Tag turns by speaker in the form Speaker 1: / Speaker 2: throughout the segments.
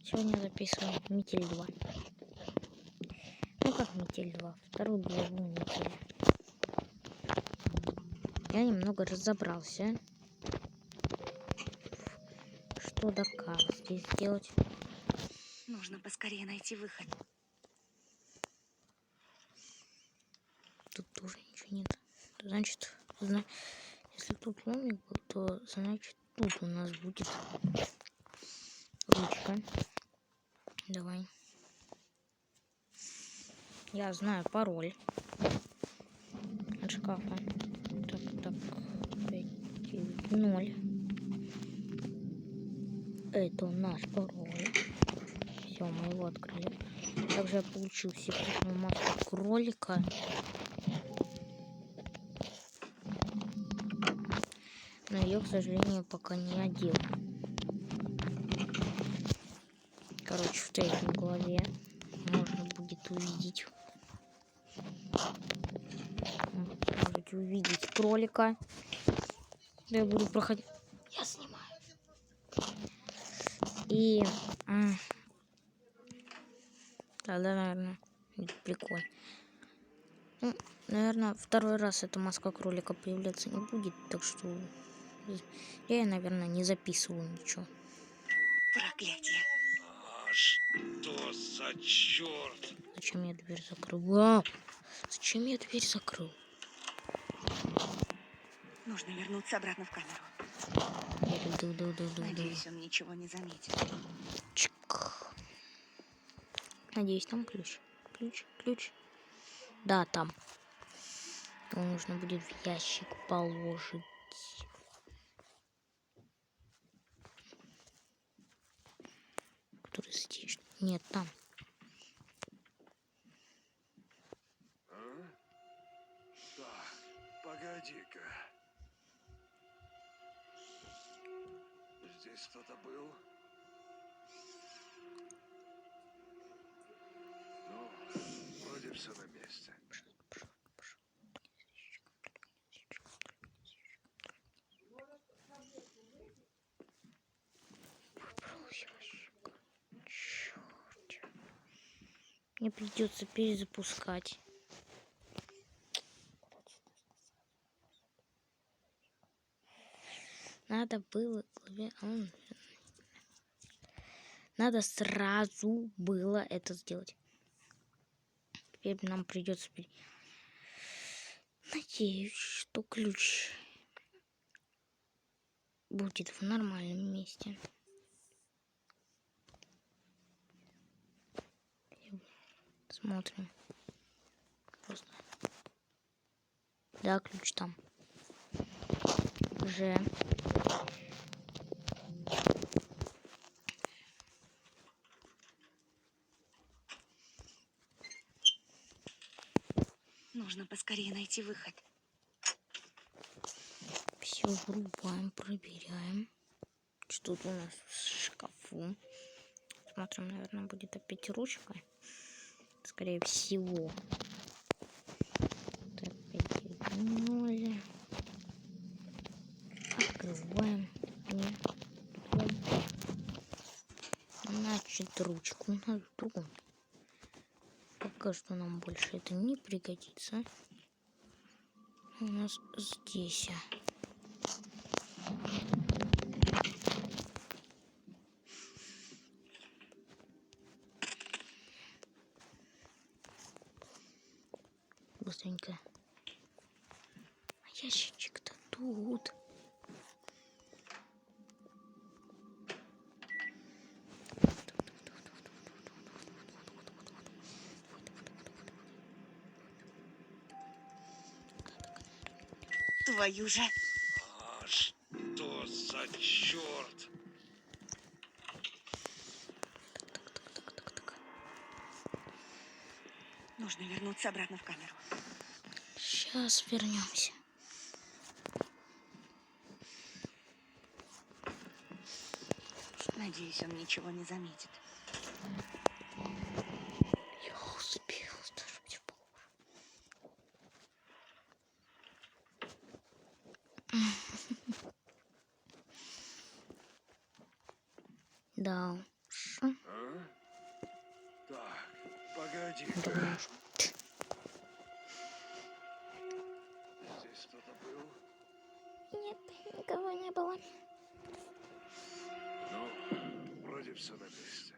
Speaker 1: Сегодня записываем Метель 2. Ну как Метель 2? Вторую главу Метели. Я немного разобрался, что да как здесь сделать.
Speaker 2: Нужно поскорее найти выход.
Speaker 1: Тут тоже ничего нет. Значит, если тут ломик был, то значит тут у нас будет ручка. Давай. Я знаю пароль от шкафа. Так, 590. Это наш пароль. Все, мы его открыли. Также я получил секретную маску кролика. Но ее, к сожалению, пока не одел. Короче, в третьей главе можно будет увидеть. Можете увидеть кролика. Я буду проходить. Я снимаю. И тогда, наверное, будет прикольно. Ну, наверное, второй раз эта маска кролика появляться не будет, так что я, наверное, не записываю ничего.
Speaker 2: Проклятие.
Speaker 3: А что за черт?
Speaker 1: Зачем я дверь закрыл? Зачем я дверь закрыл?
Speaker 2: Нужно вернуться обратно в камеру. Надеюсь, он ничего не заметит.
Speaker 1: Чик. Надеюсь, там ключ. Ключ. Да, там. Его нужно будет в ящик положить. Который здесь. Нет, там.
Speaker 3: Так, погоди-ка. Здесь кто-то был? Ну, вроде все на месте.
Speaker 1: Черт. Мне придется перезапускать. Надо было... Надо сразу было это сделать. Теперь нам придется... Надеюсь, что ключ будет в нормальном месте. Смотрим. Просто. Да, ключ там. Уже.
Speaker 2: Нужно поскорее найти выход.
Speaker 1: Все врубаем, проверяем. Что тут у нас в шкафу. Смотрим, наверное, будет опять ручка. Скорее всего. Так, 5.0. Открываем. Значит, ручку у нас в другом. Пока что нам больше это не пригодится. У нас здесь. Быстренько. Ящичек-то тут.
Speaker 2: Твою же.
Speaker 3: А что за черт?
Speaker 2: Нужно вернуться обратно в камеру.
Speaker 1: Сейчас вернемся.
Speaker 2: Надеюсь, он ничего не заметит.
Speaker 1: Я успел, даже мне Да.
Speaker 3: Погоди-ка.
Speaker 1: Думаю, что-
Speaker 3: Здесь кто-то был?
Speaker 1: Нет, никого не было.
Speaker 3: Ну, вроде все на месте.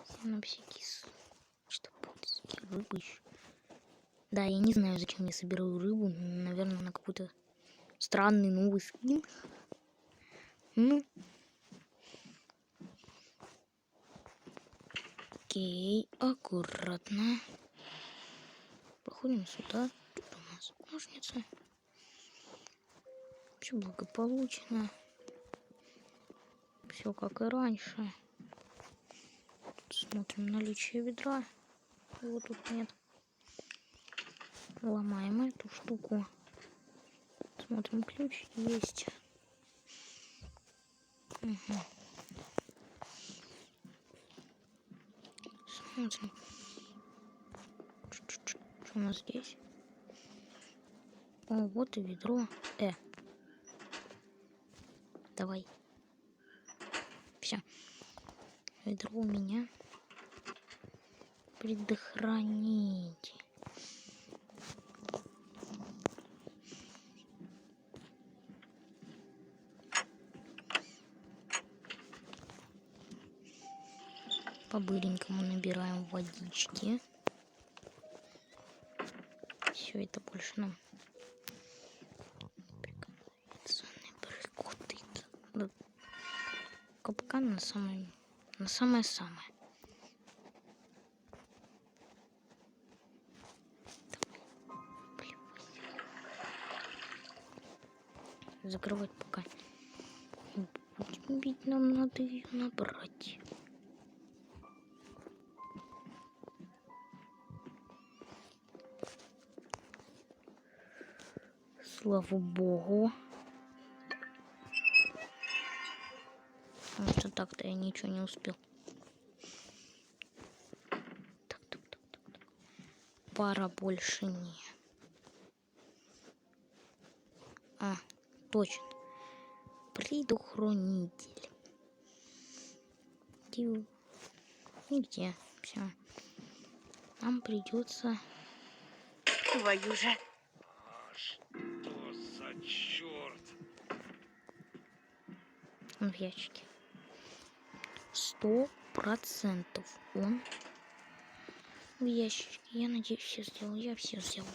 Speaker 1: Все на всякий что будет рыбы еще. Да, я не знаю, зачем я собираю рыбу. Наверное, на какой-то странный новый скин. Ну. Окей, аккуратно. Проходим сюда. Тут у нас ножницы. Все благополучно. Все как и раньше. Тут смотрим наличие ведра. Его тут нет. Ломаем эту штуку. Смотрим, ключ есть. Угу. Смотрим. Что у нас здесь? О, вот и ведро. Давай. Все. Ведро у меня. Предохранить. По-быренькому набираем водички. Все это больше нам пригодится. Да. Капкан на самое-самое. Закрывать пока. Будем бить, нам надо ее набрать. Слава богу. Потому что так-то я ничего не успел. Так. Пара больше не. Точно. Предохранитель. Нигде. Все. Нам придется.
Speaker 2: Твою же.
Speaker 3: А что за черт?
Speaker 1: Он в ящике. 100% он в ящике. Я надеюсь, все сделал. Я все сделал.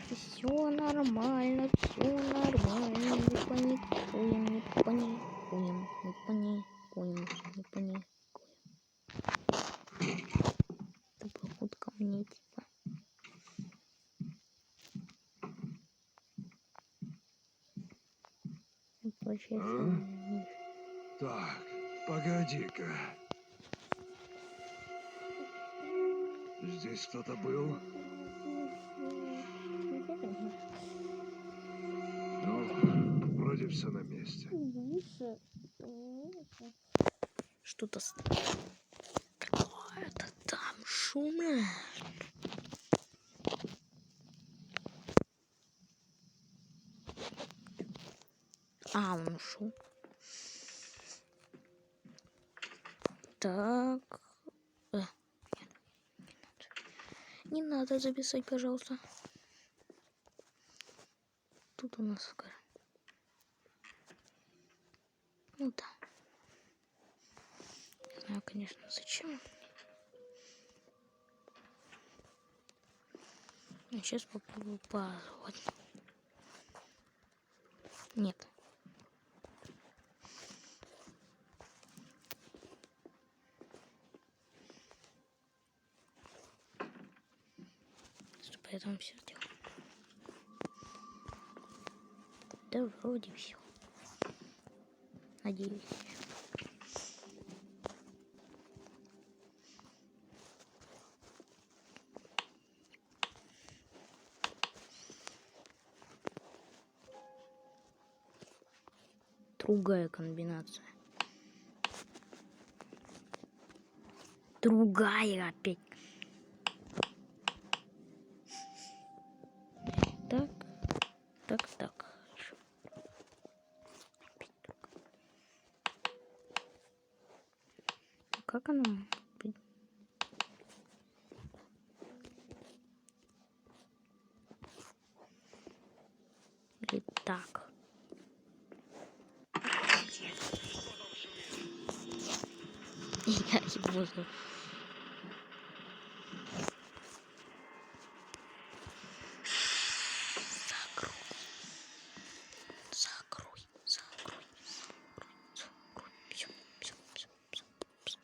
Speaker 1: Все нормально, все нормально. Не паникуем, не паникуем, не паникуем, не паникуем. Это поход ко мне, типа. Получается.
Speaker 3: Так, погоди-ка. Здесь кто-то был? Ну, вроде все на месте.
Speaker 1: Что-то какое-то там шумно. Он ушел. Так. Нет, не надо записать, пожалуйста. Тут у нас ну да. Не знаю, конечно, зачем. Я сейчас попробую позвать. Нет. Стоп, я там все сделал. Да вроде все. Надеюсь. Другая комбинация. Другая опять. Так, так, так. Опять другая. Как оно? Или так. Я его за... Закрой, закрой, закрой. Всё, всё, всё, всё, всё.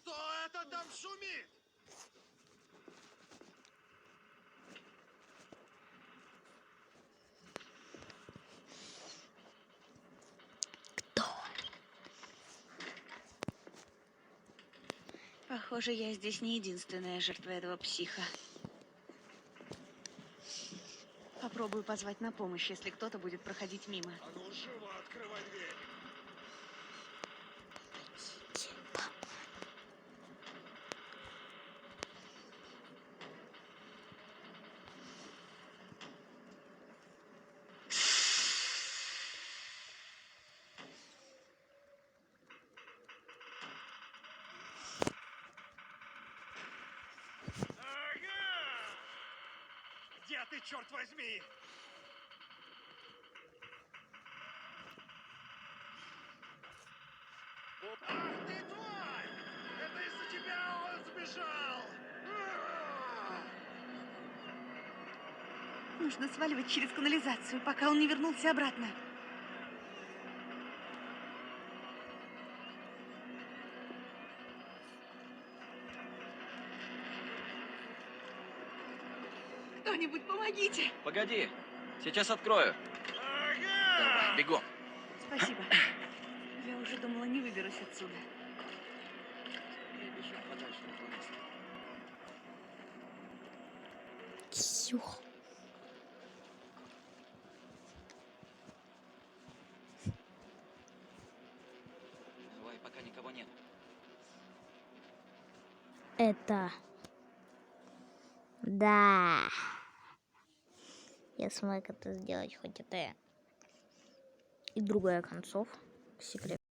Speaker 3: Кто это там шумит?
Speaker 1: Кто?
Speaker 2: Похоже, я здесь не единственная жертва этого психа. Попробую позвать на помощь, если кто-то будет проходить мимо.
Speaker 3: А ну живо открывай дверь.
Speaker 1: Типа.
Speaker 3: Ага! Где ты, черт возьми? Ах ты, тварь! Это из-за тебя он сбежал!
Speaker 2: Нужно сваливать через канализацию, пока он не вернулся обратно. Кто-нибудь помогите!
Speaker 4: Погоди, сейчас открою. Давай, бегом.
Speaker 2: Спасибо. Я уже думала, не выберусь отсюда.
Speaker 4: Я бежим подальше от этого места.
Speaker 1: Ксюх.
Speaker 4: Давай, пока никого нет.
Speaker 1: Это... Да. Я смог это сделать, хоть это и другая концовка. Секрет.